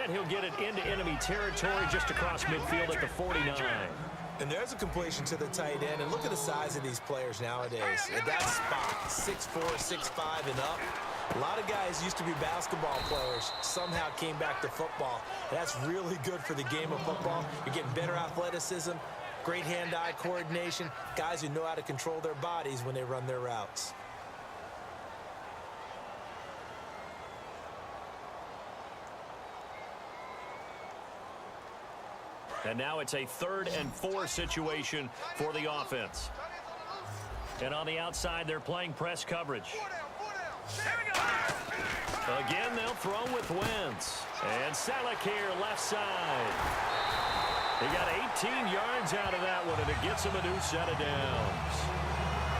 And he'll get it into enemy territory just across midfield at the 49. And there's a completion to the tight end. And look at the size of these players nowadays. At that spot, 6'4", 6'5", and up. A lot of guys used to be basketball players, somehow came back to football. That's really good for the game of football. You're getting better athleticism, great hand-eye coordination, guys who know how to control their bodies when they run their routes. And now it's a 3rd and 4 situation for the offense. And on the outside, they're playing press coverage. Again, they'll throw with Wentz. And Selleck here, left side. He got 18 yards out of that one, and it gets him a new set of downs.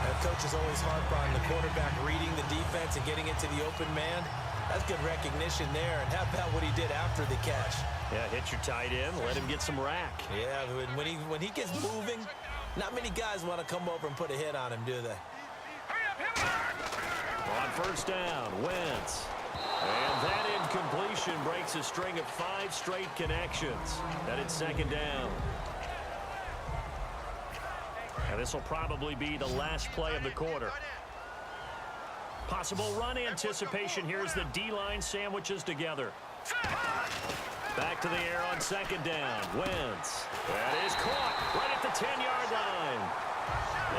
That coach is always harp on the quarterback reading the defense and getting it to the open man. That's good recognition there. And how about what he did after the catch? Yeah, hit your tight end, let him get some rack. Yeah, when he gets moving, not many guys want to come over and put a hit on him, do they? On first down, Wentz. And that incompletion breaks a string of 5 straight connections. And it's 2nd down. And this will probably be the last play of the quarter. Possible run anticipation here as the D-line sandwiches together. Back to the air on 2nd down. Wentz. That is caught right at the 10-yard line.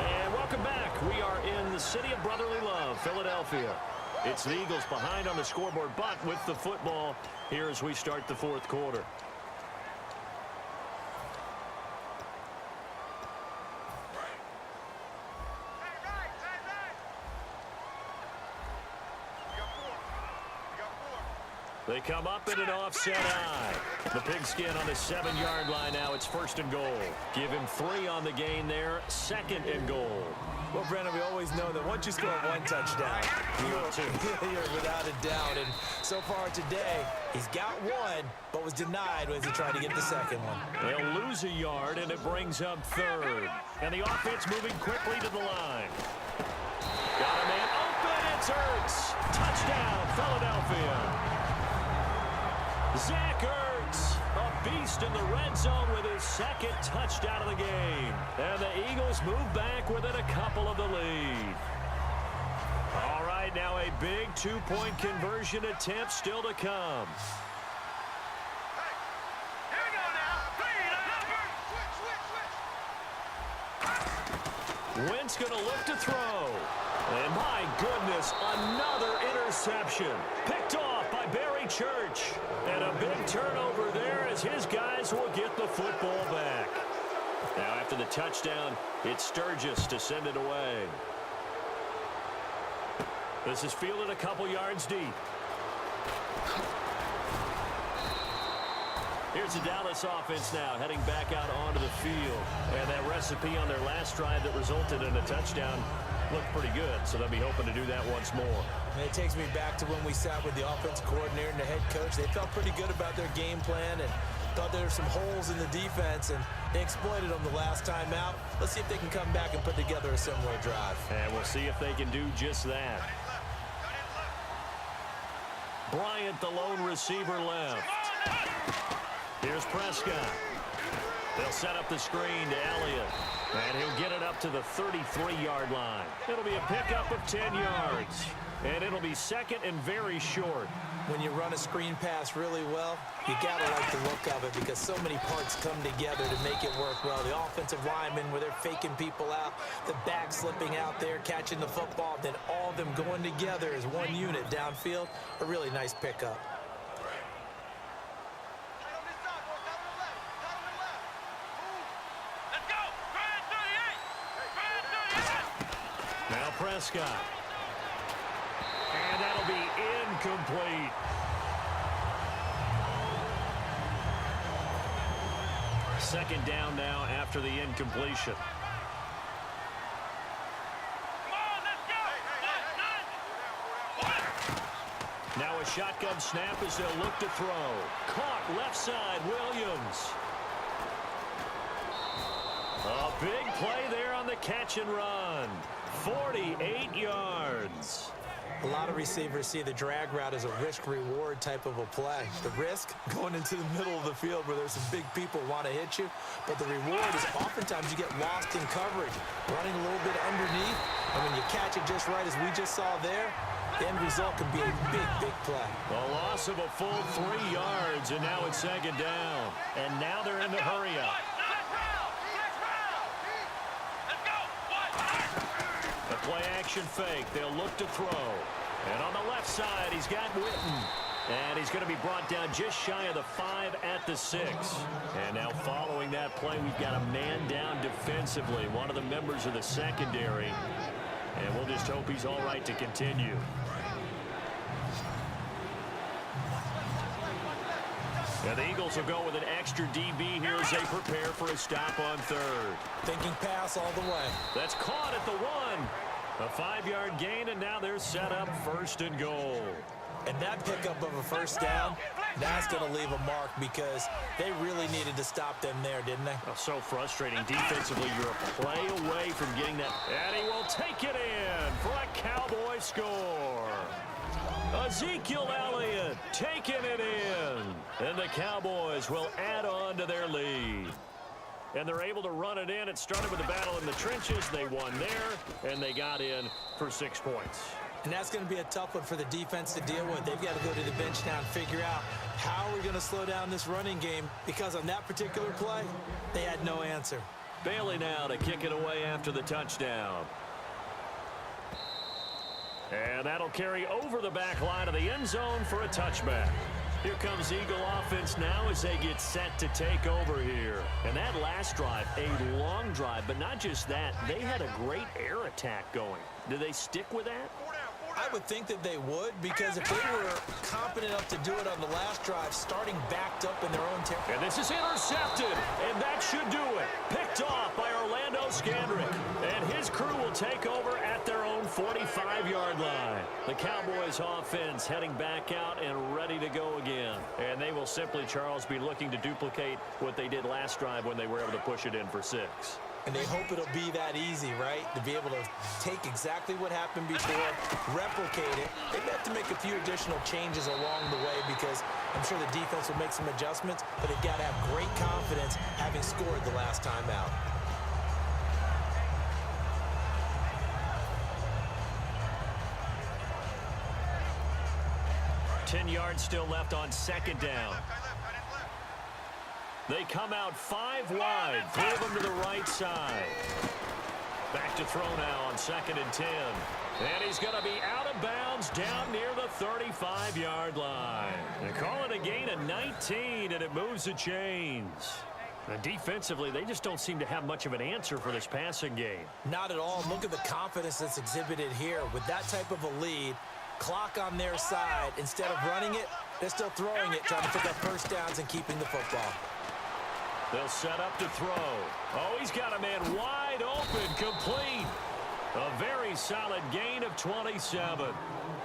And welcome back. We are in the city of brotherly love, Philadelphia. It's the Eagles behind on the scoreboard, but with the football here as we start the 4th quarter. They come up in an offset eye. The pigskin on the 7-yard line now. It's 1st and goal. Give him 3 on the gain there. 2nd and goal. Well, Brandon, we always know that once you score 1 touchdown, you're without a doubt. And so far today, he's got 1, but was denied as he tried to get the 2nd one. They'll lose a yard, and it brings up 3rd. And the offense moving quickly to the line. Got a man open. It's Ertz. Touchdown, Philadelphia. Zach Ertz, a beast in the red zone with his 2nd touchdown of the game. And the Eagles move back within a couple of the lead. All right, now a big 2-point conversion attempt still to come. Wentz going to look to throw. And my goodness, another interception. Picked off by Barry Church. And a big turnover there as his guys will get the football back. Now after the touchdown, it's Sturgis to send it away. This is fielded a couple yards deep. Here's the Dallas offense now heading back out onto the field. And that recipe on their last drive that resulted in a touchdown looked pretty good, so they'll be hoping to do that once more. And it takes me back to when we sat with the offensive coordinator and the head coach. They felt pretty good about their game plan and thought there were some holes in the defense, and they exploited them the last time out. Let's see if they can come back and put together a similar drive. And we'll see if they can do just that. Bryant, the lone receiver, left. Here's Prescott. They'll set up the screen to Elliott. And he'll get it up to the 33-yard line. It'll be a pickup of 10 yards. And it'll be 2nd and very short. When you run a screen pass really well, you got to like the look of it because so many parts come together to make it work well. The offensive linemen, where they're faking people out, the back slipping out there, catching the football, then all of them going together as one unit downfield. A really nice pickup. Now Prescott. And that'll be incomplete. Second down now after the incompletion. Now a shotgun snap as they'll look to throw. Caught left side, Williams. A big play there on the catch and run. 48 yards. A lot of receivers see the drag route as a risk-reward type of a play. The risk, going into the middle of the field where there's some big people want to hit you, but the reward is oftentimes you get lost in coverage, running a little bit underneath, and when you catch it just right, as we just saw there, the end result can be a big, big play. A loss of a full 3 yards, and now it's second down. And now they're in the hurry-up. The play-action fake. They'll look to throw. And on the left side, he's got Witten. And he's going to be brought down just shy of the 5 at the 6. And now following that play, we've got a man down defensively, one of the members of the secondary. And we'll just hope he's all right to continue. And the Eagles will go with an extra DB here as they prepare for a stop on third. Thinking pass all the way. That's caught at the 1. A 5-yard gain, and now they're set up first and goal. And that pickup of a first down, that's going to leave a mark because they really needed to stop them there, didn't they? Oh, so frustrating. Defensively, you're a play away from getting that. And he will take it in for a Cowboy score. Ezekiel Elliott taking it in. And the Cowboys will add on to their lead. And they're able to run it in. It started with a battle in the trenches. They won there, and they got in for 6 points. And that's going to be a tough one for the defense to deal with. They've got to go to the bench now and figure out how are we going to slow down this running game, because on that particular play, they had no answer. Bailey now to kick it away after the touchdown. And that'll carry over the back line of the end zone for a touchback. Here comes Eagle offense now as they get set to take over here. And that last drive, a long drive, but not just that. They had a great air attack going. Do they stick with that? I would think that they would, because if they were competent enough to do it on the last drive, starting backed up in their own territory. And this is intercepted, and that should do it. Picked off by Orlando Scandrick. And his crew will take over at their own 45-yard line. The Cowboys offense heading back out and ready to go again. And they will simply, Charles, be looking to duplicate what they did last drive when they were able to push it in for 6. And they hope it'll be that easy, right? To be able to take exactly what happened before, replicate it. They have to make a few additional changes along the way, because I'm sure the defense will make some adjustments, but they've got to have great confidence having scored the last time out. Ten yards still left on second down. They come out 5 wide, 3 of them to the right side. Back to throw now on 2nd and 10. And he's going to be out of bounds down near the 35-yard line. They call it a gain of 19, and it moves the chains. And defensively, they just don't seem to have much of an answer for this passing game. Not at all. Look at the confidence that's exhibited here. With that type of a lead, clock on their side, instead of running it, they're still throwing it, trying to pick up first downs and keeping the football. They'll set up to throw. Oh, he's got a man wide open, complete. A very solid gain of 27.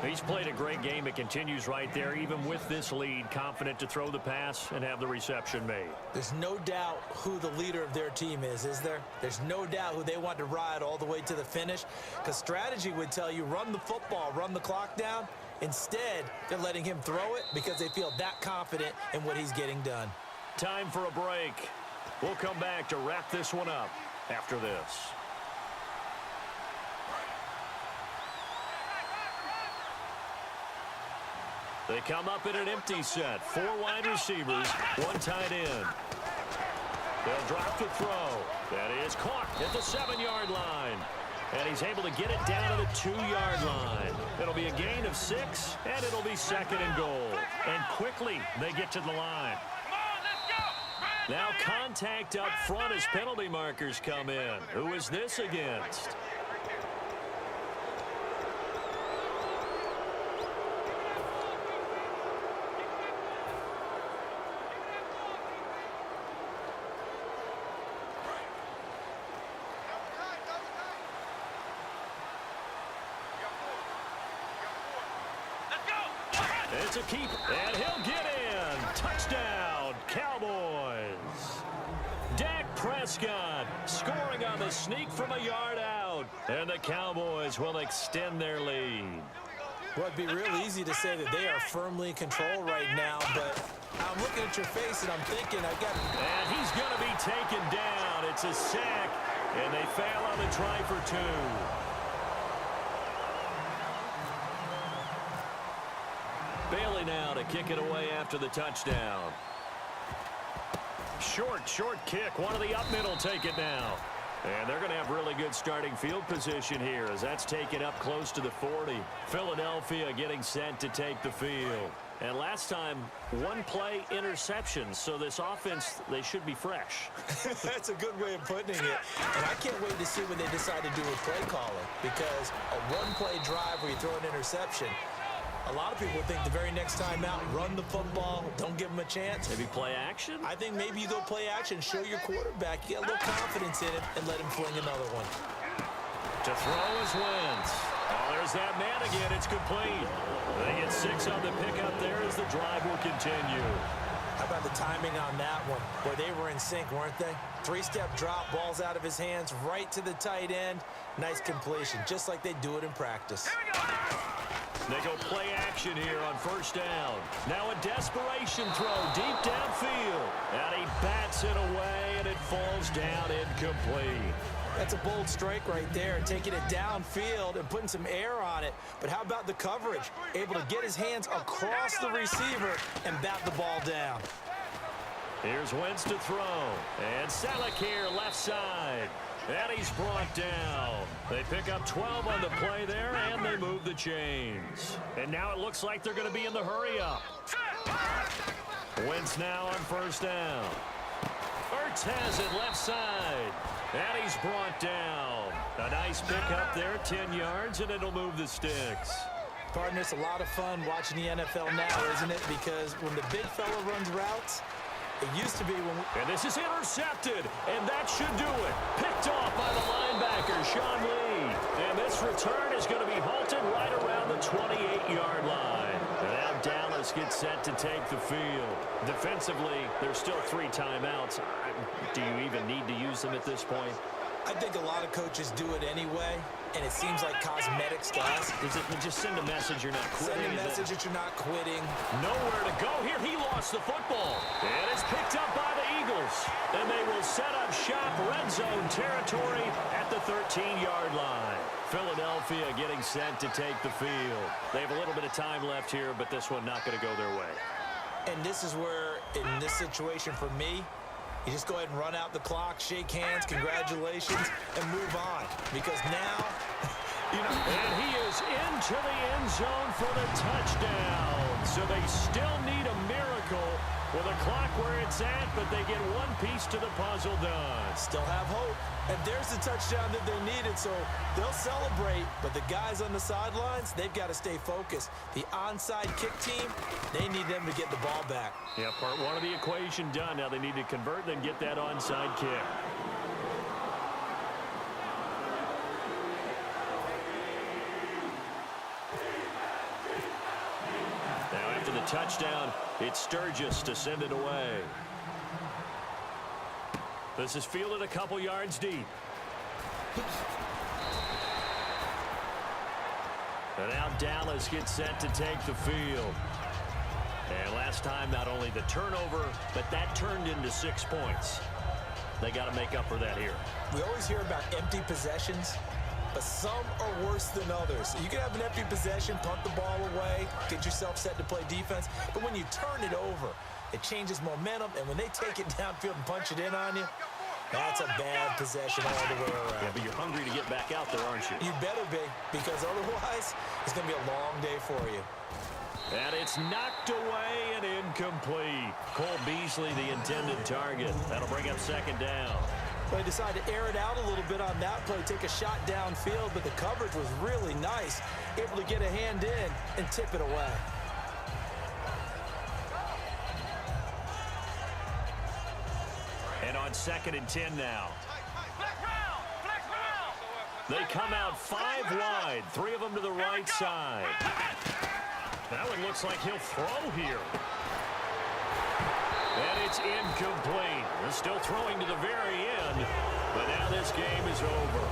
He's played a great game. It continues right there, even with this lead, confident to throw the pass and have the reception made. There's no doubt who the leader of their team is there? There's no doubt who they want to ride all the way to the finish, because strategy would tell you run the football, run the clock down. Instead, they're letting him throw it because they feel that confident in what he's getting done. Time for a break. We'll come back to wrap this one up after this. They come up in an empty set. 4 wide receivers, 1 tight end. They'll drop the throw. That is caught at the 7-yard line. And he's able to get it down to the 2-yard line. It'll be a gain of 6, and it'll be 2nd and goal. And quickly, they get to the line. Now contact up front as penalty markers come in. Who is this against? It's a keep, and he'll get in. Touchdown, Cowboys. Dak Prescott scoring on the sneak from a yard out. And the Cowboys will extend their lead. Well, it'd be real easy to say that they are firmly in control right now, but I'm looking at your face and I'm thinking I got... And he's going to be taken down. It's a sack, and they fail on the try for 2. Bailey now to kick it away after the touchdown. Short kick. One of the up middle take it now. And they're going to have really good starting field position here as that's taken up close to the 40. Philadelphia getting set to take the field. And last time, 1 play interception. So this offense, they should be fresh. That's a good way of putting it. And I can't wait to see what they decide to do with play calling. Because a 1-play drive where you throw an interception, a lot of people think the very next time out, run the football, don't give them a chance. Maybe play action? I think maybe you go play action, show your quarterback, get a little confidence in it, and let him fling another one. To throw is Wentz. Oh, there's that man again. It's complete. They get 6 on the pickup there as the drive will continue. How about the timing on that one? Boy, they were in sync, weren't they? 3-step drop, ball's out of his hands, right to the tight end. Nice completion, just like they do it in practice. They go play action here on first down. Now a desperation throw deep downfield. And he bats it away, and it falls down incomplete. That's a bold strike right there, taking it downfield and putting some air on it. But how about the coverage? Able to get his hands across the receiver and bat the ball down. Here's Wentz to throw. And Selleck here, left side. And he's brought down. They pick up 12 on the play there, and they move the chains. And now it looks like they're going to be in the hurry-up. Wentz now on first down. Ertz has it left side. And he's brought down. A nice pickup there, 10 yards, and it'll move the sticks. Partner, it's a lot of fun watching the NFL now, isn't it? Because when the big fella runs routes, it used to be when we... And this is intercepted, and that should do it. Picked off by the linebacker, Sean Lee. And this return is going to be halted right around the 28-yard line. And now Dallas gets set to take the field. Defensively, there's still 3 timeouts. Do you even need to use them at this point? I think a lot of coaches do it anyway, and it seems like cosmetics to us. Just send a message you're not quitting. Send a message that you're not quitting. Nowhere to go here. He lost the football. And it's picked up by the Eagles. And they will set up shop, red zone territory at the 13-yard line. Philadelphia getting set to take the field. They have a little bit of time left here, but this one not going to go their way. And this is where, in this situation for me, you just go ahead and run out the clock, shake hands, congratulations, and move on. Because now, you know... And he is into the end zone for the touchdown. So they still need a miracle with a clock where it's at, but they get one piece to the puzzle done. Still have hope. And there's the touchdown that they needed, so they'll celebrate. But the guys on the sidelines, they've got to stay focused. The onside kick team, they need them to get the ball back. Yeah, part 1 of the equation done. Now they need to convert, then get that onside kick. Now after the touchdown, it's Sturgis to send it away. This is fielded a couple yards deep. And now Dallas gets set to take the field. And last time, not only the turnover, but that turned into 6 points. They got to make up for that here. We always hear about empty possessions, but some are worse than others. You can have an empty possession, punt the ball away, get yourself set to play defense, but when you turn it over, it changes momentum, and when they take it downfield and punch it in on you, that's a bad possession all the way around. Yeah, but you're hungry to get back out there, aren't you? You better be, because otherwise, it's going to be a long day for you. And it's knocked away and incomplete. Cole Beasley, the intended target. That'll bring up second down. They decided to air it out a little bit on that play, take a shot downfield, but the coverage was really nice. Able to get a hand in and tip it away. And on 2nd and 10 now. They come out 5 wide, 3 of them to the right side. That one looks like he'll throw here. And it's incomplete. They're still throwing to the very end, but now this game is over.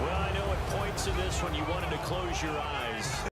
Well, I know at points in this one you wanted to close your eyes.